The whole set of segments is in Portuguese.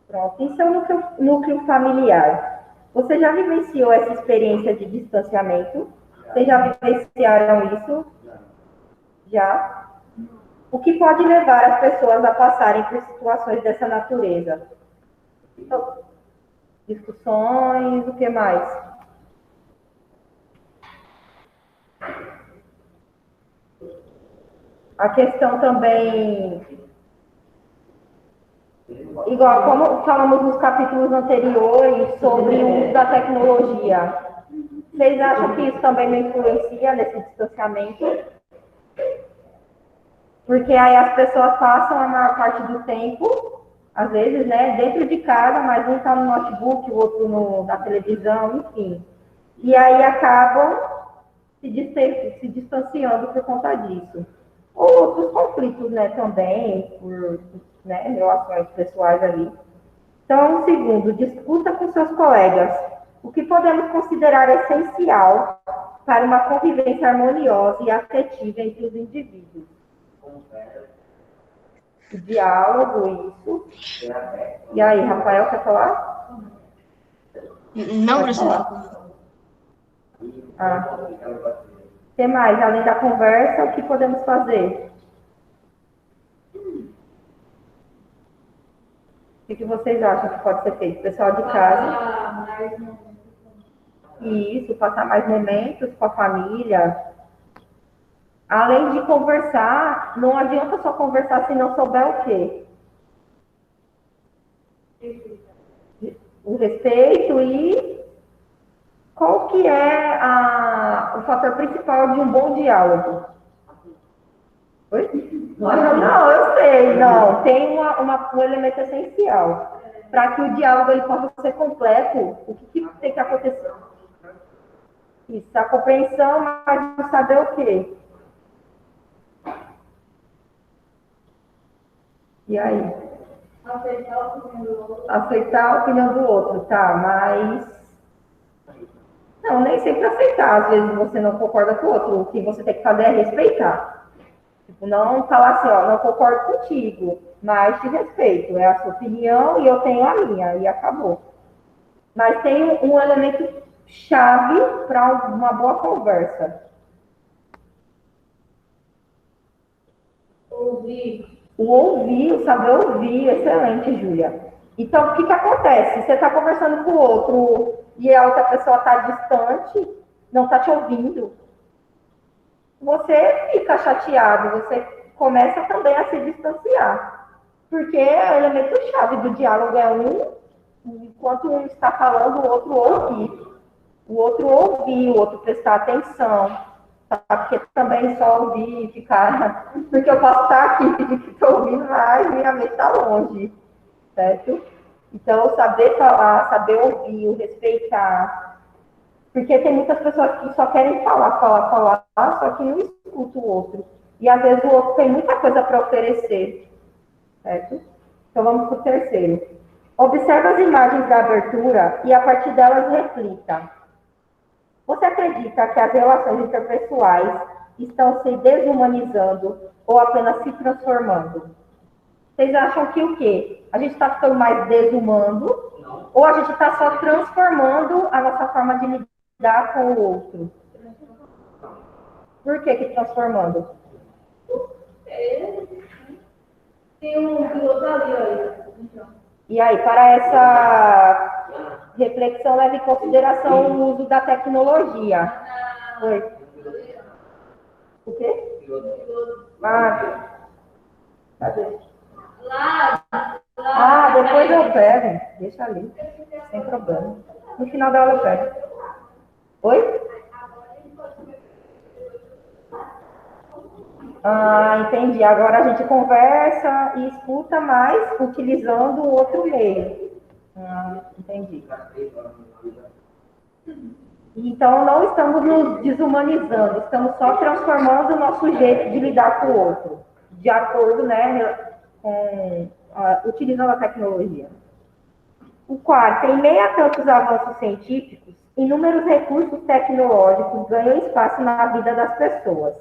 Pronto, isso é o núcleo familiar. Você já vivenciou essa experiência de distanciamento? Vocês já vivenciaram isso? Já? O que pode levar as pessoas a passarem por situações dessa natureza? Então, discussões, o que mais? A questão também, igual como falamos nos capítulos anteriores sobre o uso da tecnologia, vocês acham que isso também não influencia nesse distanciamento? Porque aí as pessoas passam a maior parte do tempo, às vezes, né, dentro de casa, mas um está no notebook, o outro na televisão, enfim. E aí acabam se distanciando por conta disso. Ou outros conflitos, né, também, por né, relações pessoais ali. Então, segundo, discuta com seus colegas o que podemos considerar essencial para uma convivência harmoniosa e afetiva entre os indivíduos. O diálogo, isso. E aí, Rafael, quer falar? Não, professor. O que mais? Além da conversa, o que podemos fazer? O que vocês acham que pode ser feito? Pessoal de casa. Isso, passar mais momentos com a família. Além de conversar, não adianta só conversar se não souber o quê? O respeito e qual que é o fator principal de um bom diálogo? Oi? Não, eu sei, não. Tem um elemento essencial. Para que o diálogo ele possa ser completo, o que tem que acontecer? Isso, a compreensão, mas saber o quê? E aí? Aceitar a opinião do outro, tá, mas... Não, nem sempre aceitar. Às vezes você não concorda com o outro. O que você tem que fazer é respeitar. Tipo, não falar assim, ó, não concordo contigo, mas te respeito. É a sua opinião e eu tenho a minha, e acabou. Mas tem um elemento chave para uma boa conversa. O ouvir, o saber ouvir, excelente, Júlia. Então, o que acontece? Você está conversando com o outro e a outra pessoa está distante, não está te ouvindo, você fica chateado, você começa também a se distanciar. Porque o elemento-chave do diálogo é enquanto um está falando, o outro ouvir. O outro prestar atenção. Tá? Porque também só ouvir e ficar... Porque eu posso estar aqui e que estou ouvindo, mas minha mente está longe. Certo? Então, saber falar, saber ouvir, respeitar. Porque tem muitas pessoas que só querem falar, só que não escutam o outro. E às vezes o outro tem muita coisa para oferecer. Certo? Então vamos para o terceiro. Observe as imagens da abertura e a partir delas reflita. Você acredita que as relações interpessoais estão se desumanizando ou apenas se transformando? Vocês acham que o quê? A gente está ficando mais desumano ou a gente está só transformando a nossa forma de lidar com o outro? Por que transformando? Tem um piloto ali, olha. E aí, para essa reflexão, leve em consideração o uso da tecnologia. Oi. O quê? Cadê? Depois eu pego. Deixa ali. Sem problema. No final da aula eu pego. Oi? Entendi. Agora a gente conversa e escuta mais utilizando o outro meio. Entendi. Então, não estamos nos desumanizando, estamos só transformando o nosso jeito de lidar com o outro. de acordo, né, com utilizando a tecnologia. O quarto, em meio a tantos avanços científicos, inúmeros recursos tecnológicos ganham espaço na vida das pessoas.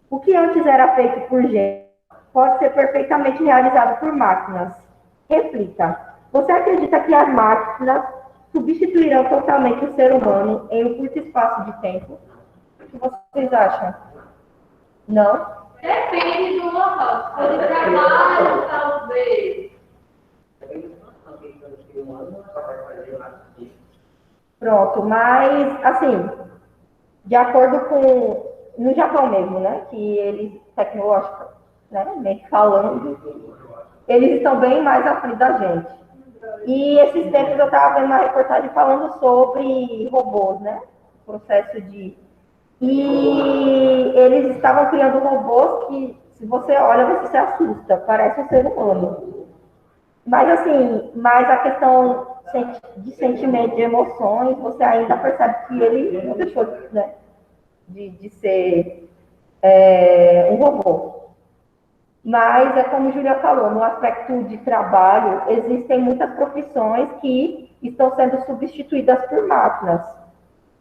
O que antes era feito por gente pode ser perfeitamente realizado por máquinas. Reflita. Você acredita que as máquinas substituirão totalmente o ser humano em um curto espaço de tempo? O que vocês acham? Não? Depende do local. Se for de trabalho, talvez. Pronto, mas, assim, de acordo com, no Japão mesmo, né, que eles, tecnologicamente falando, eles estão bem mais à frente da gente. E esses tempos eu estava vendo uma reportagem falando sobre robôs, né, processo de... E eles estavam criando robôs que, se você olha, você se assusta, parece um ser humano. Mas, assim, mais a questão de sentimento, de emoções, você ainda percebe que ele não deixou, né, de ser um robô. Mas, é como a Júlia falou, no aspecto de trabalho, existem muitas profissões que estão sendo substituídas por máquinas.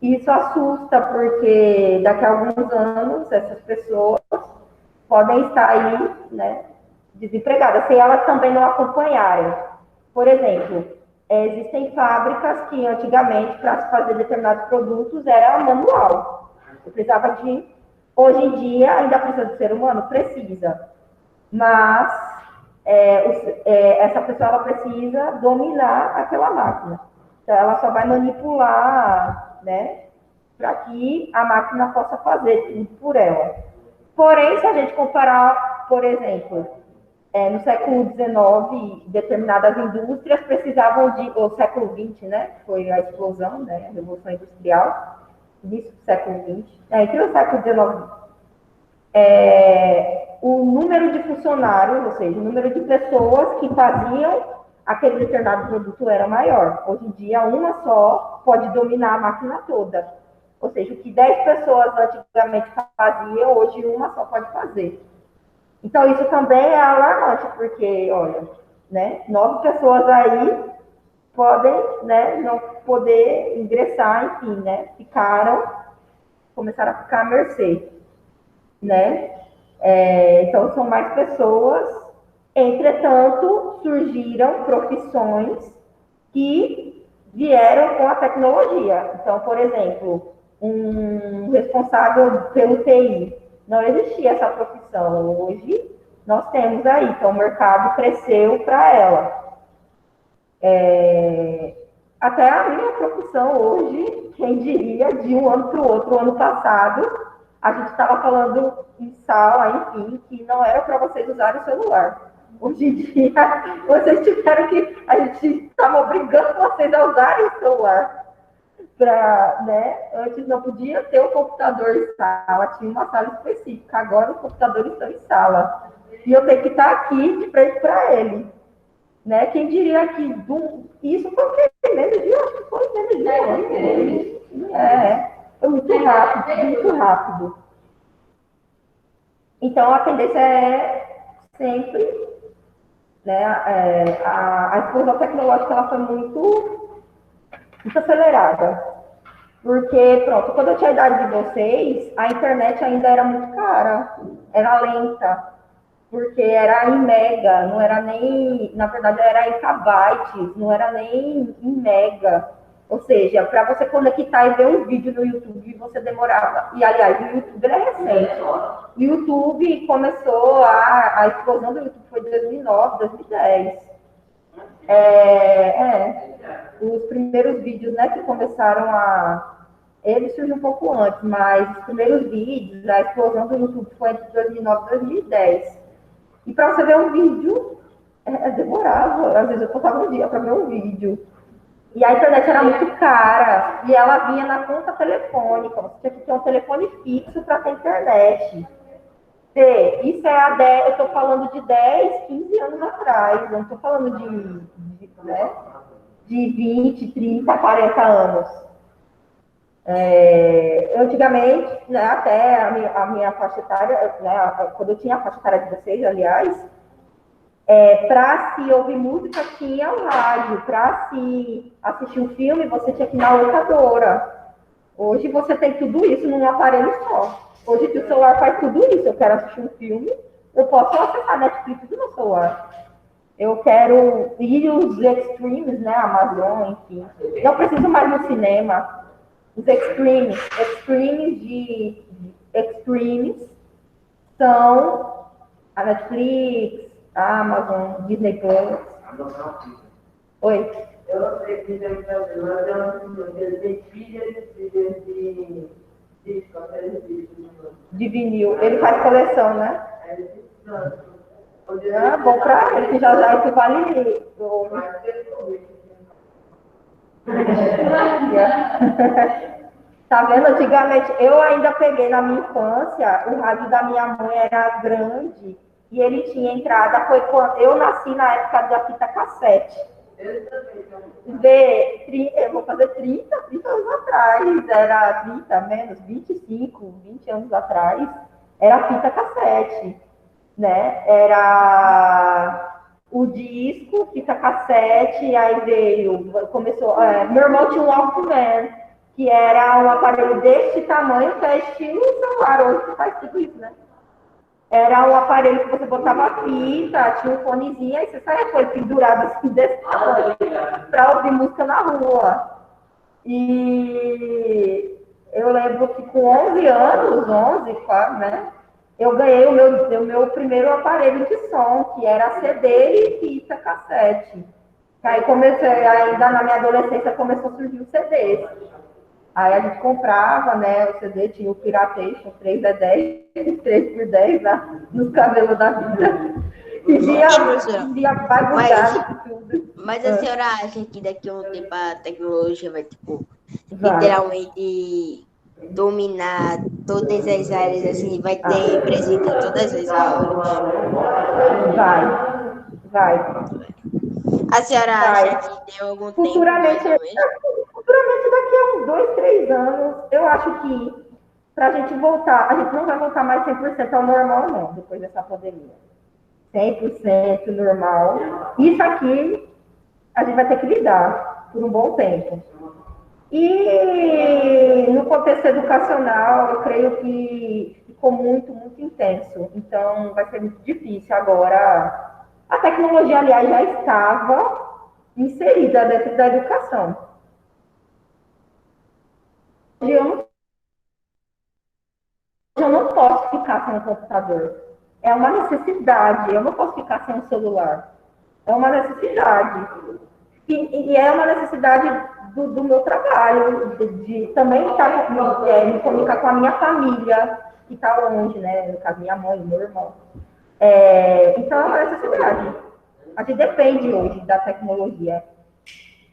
Isso assusta, porque daqui a alguns anos essas pessoas podem estar aí, né, desempregadas, se elas também não acompanharem. Por exemplo, existem fábricas que antigamente, para se fazer determinados produtos, era manual. Eu precisava de... Hoje em dia, ainda precisa do ser humano? Precisa. Mas essa pessoa ela precisa dominar aquela máquina. Então, ela só vai manipular, né, para que a máquina possa fazer tudo por ela. Porém, se a gente comparar, por exemplo, no século XIX, determinadas indústrias precisavam de, ou século XX, né, foi a explosão, né, a Revolução Industrial, início do século XX, entre o século XIX, o número de funcionários, ou seja, o número de pessoas que faziam aquele determinado produto era maior. Hoje em dia, uma só pode dominar a máquina toda. Ou seja, o que 10 pessoas antigamente faziam, hoje uma só pode fazer. Então, isso também é alarmante, porque, olha, né, 9 pessoas aí podem, né, não poder ingressar, enfim, né, começaram a ficar à mercê, né? Então, são mais pessoas. Entretanto, surgiram profissões que vieram com a tecnologia. Então, por exemplo, um responsável pelo TI. Não existia essa profissão. Hoje, nós temos aí. Então, o mercado cresceu para ela. Até a minha profissão hoje, quem diria, de um ano para o outro, ano passado, a gente estava falando em sala, enfim, que não era para vocês usarem o celular. Hoje em dia, vocês tiveram que... A gente estava obrigando vocês a usarem o celular. Né? Antes não podia ter o computador em sala, tinha uma sala específica. Agora os computadores estão em sala. E eu tenho que estar aqui de frente para ele. Né? Quem diria que isso foi o que? Menos de... Acho que foi menos de um ano. Foi muito rápido, muito rápido. Então, a tendência é sempre... Né, a explosão tecnológica ela foi muito acelerada. Porque, pronto, quando eu tinha a idade de vocês, a internet ainda era muito cara, era lenta, porque era em mega, não era nem, na verdade, era em kbytes, não era nem em mega. Ou seja, para você conectar e ver um vídeo no YouTube, você demorava. E, aliás, o YouTube é recente. O YouTube começou, a explosão do YouTube foi em 2009, 2010. Os primeiros vídeos, né, que começaram ele surgiu um pouco antes, mas os primeiros vídeos, a explosão do YouTube foi entre 2009 e 2010. E para você ver um vídeo, demorava. Às vezes eu passava um dia para ver um vídeo. E a internet era muito cara. E ela vinha na conta telefônica. Você tinha que ter um telefone fixo para ter internet. Isso eu estou falando de 10, 15 anos atrás. Eu não estou falando de 20, 30, 40 anos. Antigamente, né, até a minha faixa etária, né, quando eu tinha a faixa etária de vocês, aliás, para se ouvir música tinha o rádio, para se assistir um filme você tinha que ir na locadora. Hoje você tem tudo isso num aparelho só. Hoje o celular faz tudo isso. Eu quero assistir um filme, eu posso acessar Netflix no meu celular. Eu quero ir os extremes, né, Amazon, enfim. Não preciso mais no cinema. Os extremes são a Netflix, a Amazon, Disney Plus. Oi. Eu não sei se tem de vinil. Ele faz coleção, né? Ah, bom pra ele, que já equivale. Tá vendo? Antigamente, eu ainda peguei na minha infância, o rádio da minha mãe era grande e ele tinha entrada, foi quando eu nasci na época da fita cassete. Eu vou fazer 30 anos atrás, era 30, menos, 25, 20 anos atrás, era fita cassete, né? Era o disco, fita cassete, aí começou, meu irmão tinha um Walkman, que era um aparelho deste tamanho, que é estilo celular, hoje que faz tudo isso, né? Era um aparelho que você botava a fita, tinha um fonezinho, aí você saia com ele pendurado assim desse tamanho, para ouvir música na rua. E eu lembro que com 11 anos, 11, quase, né? Eu ganhei o meu primeiro aparelho de som, que era CD e fita cassete. Aí ainda na minha adolescência começou a surgir o CD. Aí a gente comprava, né, o CD, tinha o Piratation, 3x10, 3x10 nos cabelos da vida. E via bagulhar tudo. Mas a senhora acha que daqui a um tempo a tecnologia vai, tipo, literalmente dominar todas as áreas, assim, vai ter presente em todas as aulas? Vai. A senhora acha que tem algum tempo mais ou menos? Futuramente, daqui a uns 2, 3 anos, eu acho que para a gente voltar, a gente não vai voltar mais 100% ao normal, não, depois dessa pandemia. 100% normal. Isso aqui, a gente vai ter que lidar por um bom tempo. E no contexto educacional, eu creio que ficou muito, muito intenso. Então, vai ser muito difícil agora. A tecnologia, aliás, já estava inserida dentro da educação. Eu não posso ficar sem o computador. É uma necessidade. Eu não posso ficar sem o celular. É uma necessidade. E é uma necessidade do meu trabalho, de também me comunicar com a minha família, que está longe, né? No caso, minha mãe, meu irmão. Então, é uma necessidade. A gente depende hoje da tecnologia.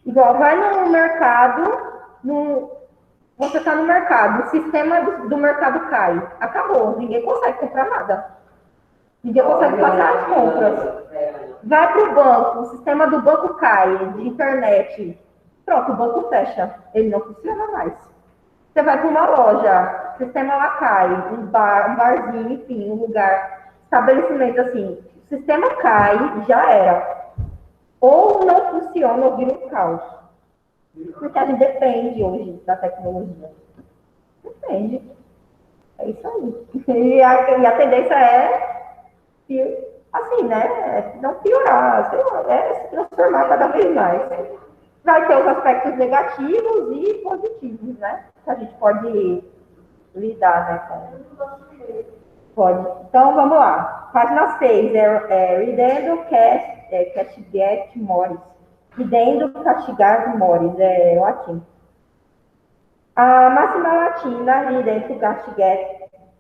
Igual, vai no mercado, você está no mercado, o sistema do mercado cai. Acabou, ninguém consegue comprar nada. Ninguém consegue fazer as compras. Vai para o banco, o sistema do banco cai, de internet. Pronto, o banco fecha. Ele não funciona mais. Você vai para uma loja, o sistema lá cai, um barzinho, enfim, um lugar, estabelecimento assim. O sistema cai, já era. Ou não funciona ou vira um caos. Porque a gente depende hoje da tecnologia. Depende. É isso aí. E a tendência assim, né? Não piorar, sei lá, se transformar cada vez mais. Vai ter os aspectos negativos e positivos, né? Que a gente pode lidar, né? Pode. Então, vamos lá. Página 6, Ridendo Castigat Mores. Ridendo Castigar Mores, latim. A máxima latina, ridendo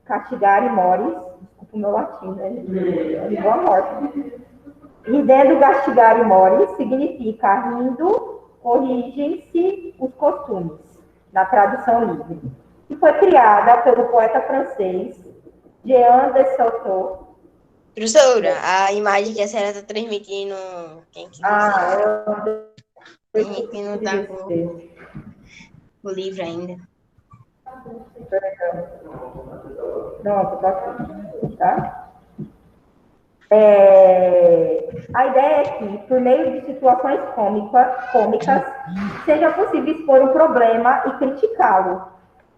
castigare mores, desculpa o meu latim, né? De boa morte. Ridendo castigare mores significa rindo, corrigem-se os costumes, na tradução livre. E foi criada pelo poeta francês Jean de Sautot. Professora, a imagem que a senhora está transmitindo, quem quiser. Tem gente que não está com o livro ainda. Pronto, tá aqui, tá? A ideia é que, por meio de situações cômicas, seja possível expor um problema e criticá-lo.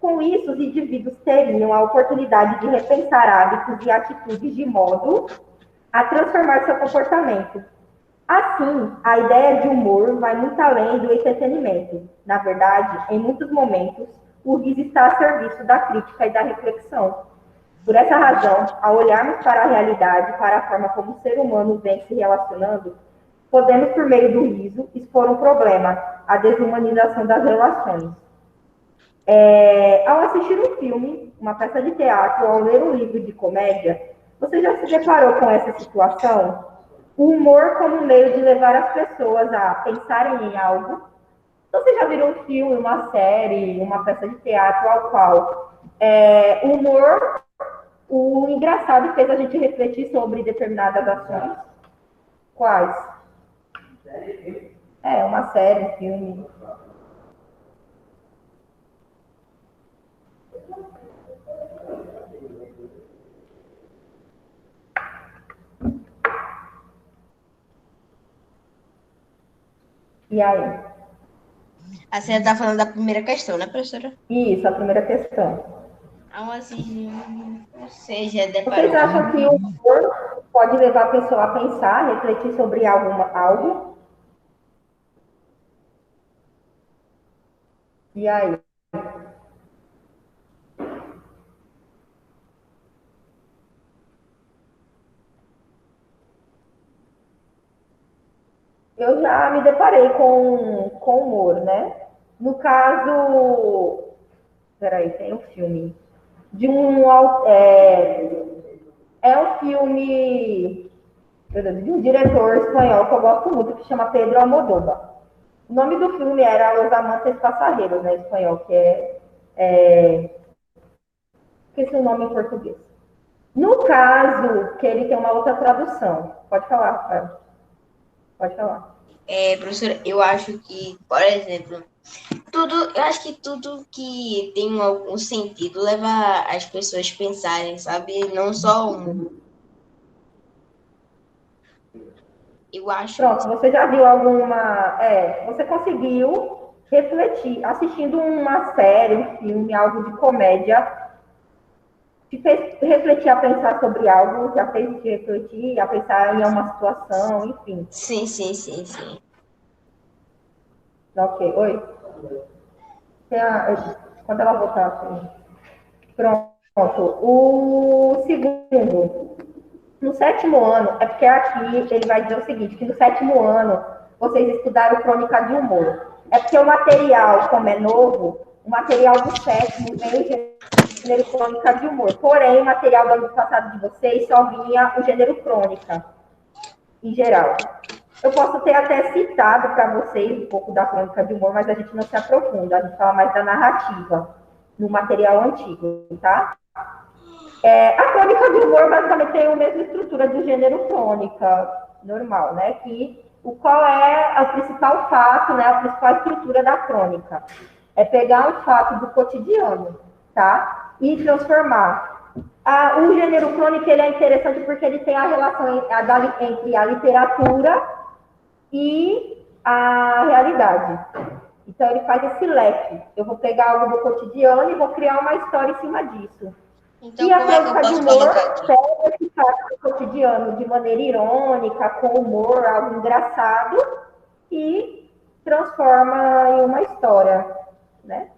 Com isso, os indivíduos teriam a oportunidade de repensar hábitos e atitudes de modo a transformar seu comportamento. Assim, a ideia de humor vai muito além do entretenimento. Na verdade, em muitos momentos, o riso está a serviço da crítica e da reflexão. Por essa razão, ao olharmos para a realidade, para a forma como o ser humano vem se relacionando, podemos, por meio do riso, expor um problema, a desumanização das relações. Ao assistir um filme, uma peça de teatro, ou ao ler um livro de comédia, você já se deparou com essa situação? O humor como um meio de levar as pessoas a pensarem em algo. Você já viu um filme, uma série, uma peça de teatro ao qual o humor, o engraçado fez a gente refletir sobre determinadas ações? Quais? Uma série, um filme. E aí? A senhora está falando da primeira questão, né, professora? Isso, a primeira questão. Você já deparou. Vocês acham que o humor pode levar a pessoa a pensar, refletir sobre algo? E aí? Eu já me deparei com humor, né? No caso, peraí, tem um filme de um filme de um diretor espanhol que eu gosto muito, que chama Pedro Almodóvar. O nome do filme era Os Amantes Passajeros, né, em espanhol, que esqueci o nome em português. No caso, que ele tem uma outra tradução. Pode falar, Rafael. Pode falar. Professora, eu acho que, por exemplo, eu acho que tudo que tem algum sentido leva as pessoas a pensarem, sabe? Não só um. Eu acho. Pronto, você já viu alguma. Você conseguiu refletir, assistindo uma série, um filme, algo de comédia, te fez refletir a pensar sobre algo, já fez te refletir a pensar em uma situação, enfim. Sim. Ok, oi? Quando ela voltar, assim. Pronto. O segundo, no sétimo ano, é porque aqui ele vai dizer o seguinte, que no sétimo ano vocês estudaram crônica de humor. É porque o material, como é novo, o material do sétimo vem o gênero crônica de humor. Porém, o material do ano passado de vocês só vinha o gênero crônica, em geral. Eu posso ter até citado para vocês um pouco da crônica de humor, mas a gente não se aprofunda, a gente fala mais da narrativa, no material antigo, tá? A crônica de humor basicamente tem a mesma estrutura do gênero crônica normal, né? Qual é o principal fato, né? A principal estrutura da crônica? É pegar um fato do cotidiano, tá? E transformar. O gênero crônico ele é interessante porque ele tem a relação entre a literatura e a realidade. Então, ele faz esse leque. Eu vou pegar algo do cotidiano e vou criar uma história em cima disso. Então, e a como é que eu crônica de posso humor colocar aqui? pega esse fato do cotidiano de maneira irônica, com humor, algo engraçado, e transforma em uma história, né?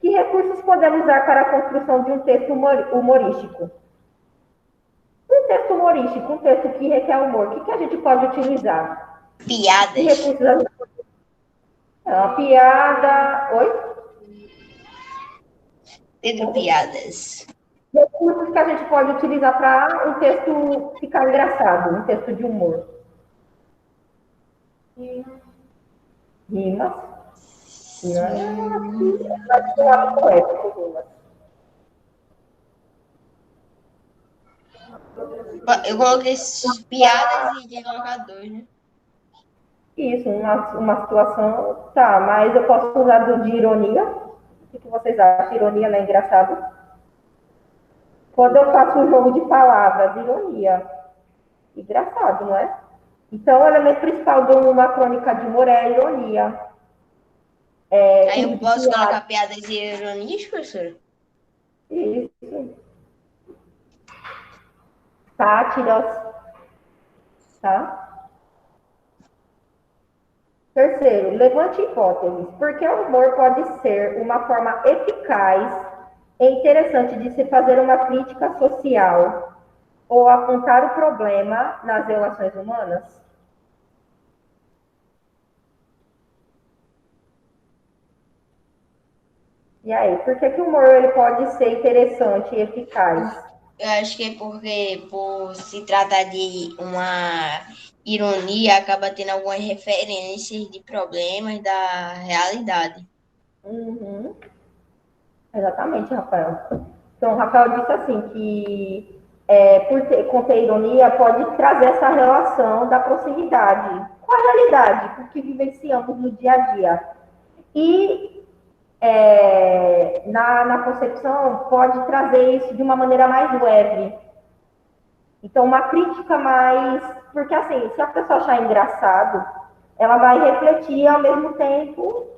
Que recursos podemos usar para a construção de um texto humorístico? Um texto humorístico, um texto que requer humor, o que a gente pode utilizar? Piadas. Que recursos a gente pode utilizar? Uma piada... Oi? Tendo piadas. Recursos que a gente pode utilizar para um texto ficar engraçado, um texto de humor. Rimas. Vai ser um lado poético, rimas. Eu coloquei piadas e tinha colocado dois, né? Isso, uma situação... Tá, mas eu posso usar de ironia? que vocês acham? Ironia não é engraçado? Quando eu faço um jogo de palavras, ironia. Engraçado, não é? Então, o elemento principal de uma crônica de humor é a ironia. Aí eu posso colocar piadas e ironias, professora? Isso. Sátiras, tá? Terceiro, levante hipóteses. Por que o humor pode ser uma forma eficaz e interessante de se fazer uma crítica social ou apontar o problema nas relações humanas? E aí, por que o humor ele pode ser interessante e eficaz? Eu acho que é porque, por se tratar de uma ironia, acaba tendo algumas referências de problemas da realidade. Uhum. Exatamente, Rafael. Então, o Rafael disse assim que conter ironia pode trazer essa relação da proximidade com a realidade, com o que vivenciamos no dia a dia. E na concepção pode trazer isso de uma maneira mais leve. Então, uma crítica mais. Porque, assim, se a pessoa achar engraçado, ela vai refletir ao mesmo tempo,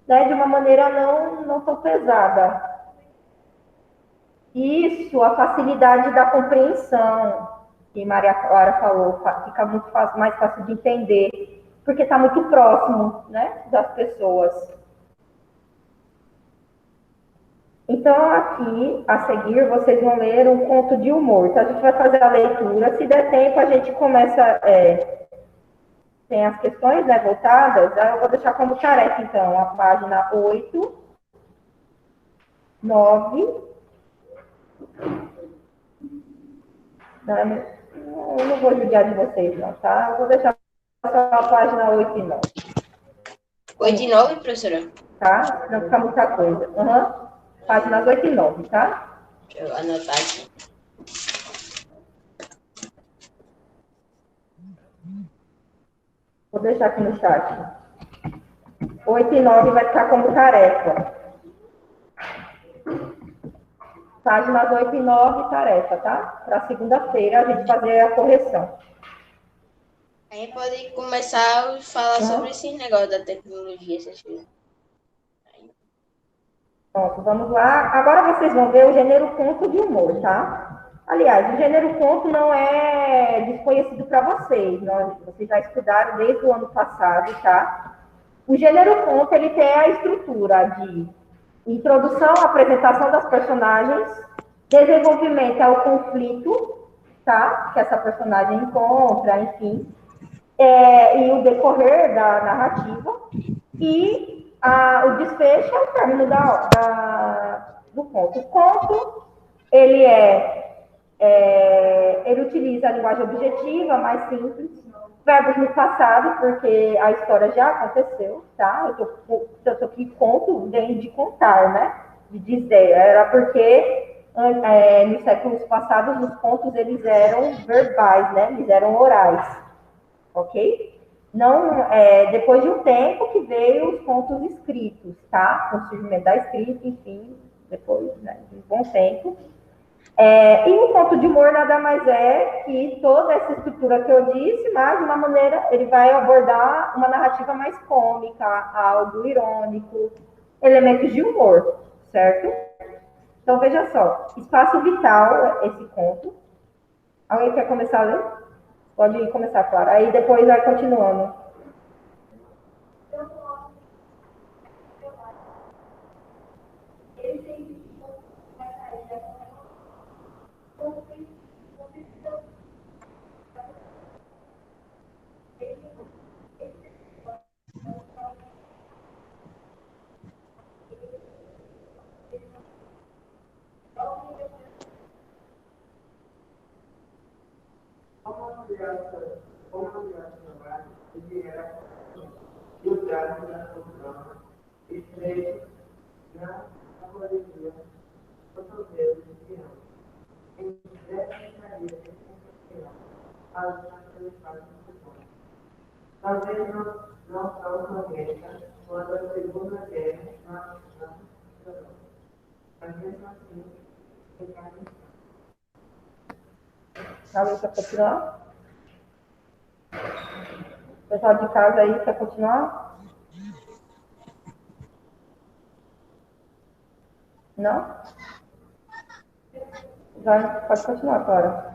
né, de uma maneira não tão pesada. Isso, a facilidade da compreensão, que Maria Clara falou, fica muito fácil, mais fácil de entender, porque está muito próximo, né, das pessoas. Então, aqui, a seguir, vocês vão ler um conto de humor. Então, a gente vai fazer a leitura. Se der tempo, a gente começa. Tem as questões, né, voltadas. Aí eu vou deixar como tarefa, então, a página 8, 9. Eu não vou judiar de vocês, não, tá? Eu vou deixar só a página 8 e 9. 8 e 9, professora? Tá? Não fica muita coisa. Uhum. Páginas 8 e 9, tá? Deixa eu anotar aqui. Vou deixar aqui no chat. 8 e 9 vai ficar como tarefa. Páginas 8 e 9, tarefa, tá? Para segunda-feira a gente fazer a correção. Aí pode começar a falar sobre esse negócio da tecnologia, essas coisas. Pronto, vamos lá. Agora vocês vão ver o gênero conto de humor, tá? Aliás, o gênero conto não é desconhecido para vocês. Vocês já estudaram desde o ano passado, tá? O gênero conto, ele tem a estrutura de introdução, apresentação das personagens, desenvolvimento ao conflito, tá? Que essa personagem encontra, enfim, e o decorrer da narrativa, e o desfecho é o término do conto. O conto, ele utiliza a linguagem objetiva, mais simples, verbos no passado, porque a história já aconteceu, tá? Eu tô aqui conto, vem de contar, né? De dizer. Era porque nos séculos passados os contos eles eram verbais, né? Eles eram orais, ok? Não, depois de um tempo que veio os contos escritos, tá? Com o surgimento da escrita, enfim, depois, né, de um bom tempo. E o conto de humor nada mais é que toda essa estrutura que eu disse, mas de uma maneira, ele vai abordar uma narrativa mais cômica, algo irônico, elementos de humor, certo? Então, veja só, espaço vital, esse conto. Alguém quer começar a ler? Pode começar, Clara. Aí depois vai continuando. Talvez não tão correta quanto a Segunda Guerra Nacional Alguém quer continuar? Pessoal de casa aí, quer continuar? Não? Pode continuar, Clara.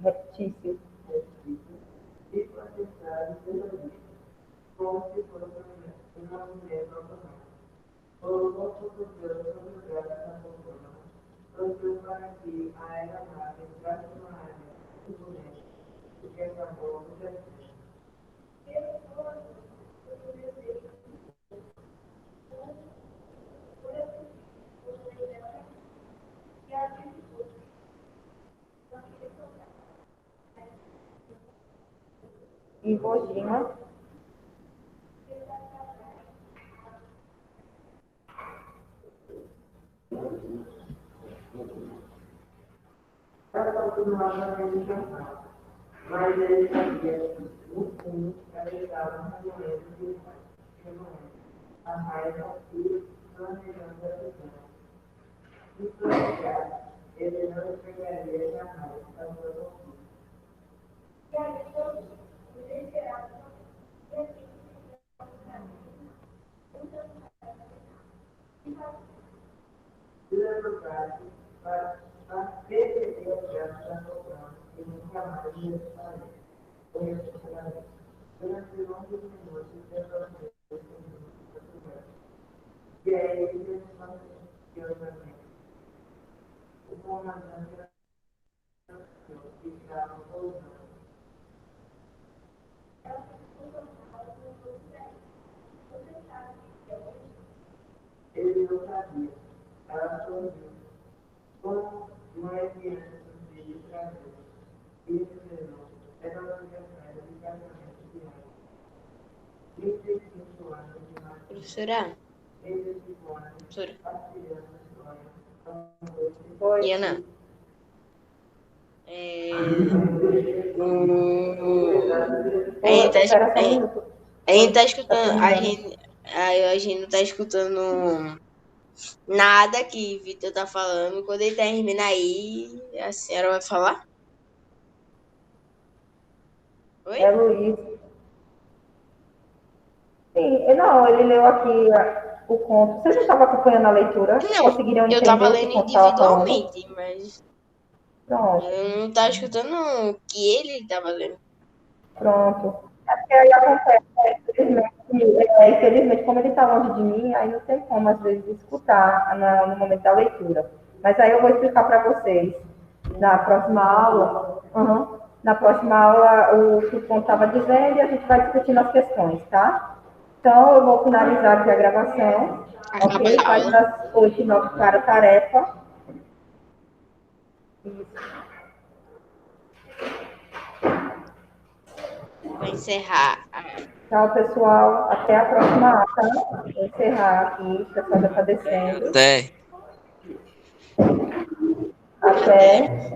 Repetício. Iwo Jima. Mas ele sabia que, no fundo, ela estava remoendo de a raiva e planejando a visão. No seu lugar, ele não entregaria jamais a sua loucura. Levantar-se para perceber o gesto da cobrança e nunca mais me fazer. Foi efetivamente. Durante longos minutos, permaneceu com o e aí ele respondeu ansiosamente. O comandante ficava pousando. Ele não sabia. Ela sorriu. Como mãe criança no filho prazer. E revelou. Era uma aniversário de casamento de ano. 35 anos de matrimonio. Professora? 35 anos. Professora? Partilhando sonhos. Oi. Diana. A gente tá escutando, a gente não tá escutando nada que o Vitor tá falando. Quando ele terminar aí, a senhora vai falar? Oi? É Luiz. Sim, não, ele leu aqui o conto. Vocês não estavam acompanhando a leitura? Não, Conseguiriam eu entender tava o que lendo o conto estava falando? individualmente, mas Pronto, eu não tava escutando o que ele tava lendo. pronto. É porque aí acontece, infelizmente, como ele está longe de mim, aí não tem como, às vezes, escutar no momento da leitura. Mas aí eu vou explicar para vocês. na próxima aula. Na próxima aula, o que o Tom estava dizendo, e a gente vai discutindo as questões, tá? Então, eu vou finalizar aqui a gravação. Acaba Ok? a aula. Páginas 8 e 9 para a tarefa. Isso. Vou encerrar. Tchau, pessoal. Até a próxima aula, tá? Vou encerrar aqui, o pessoal já está descendo. Até. Até.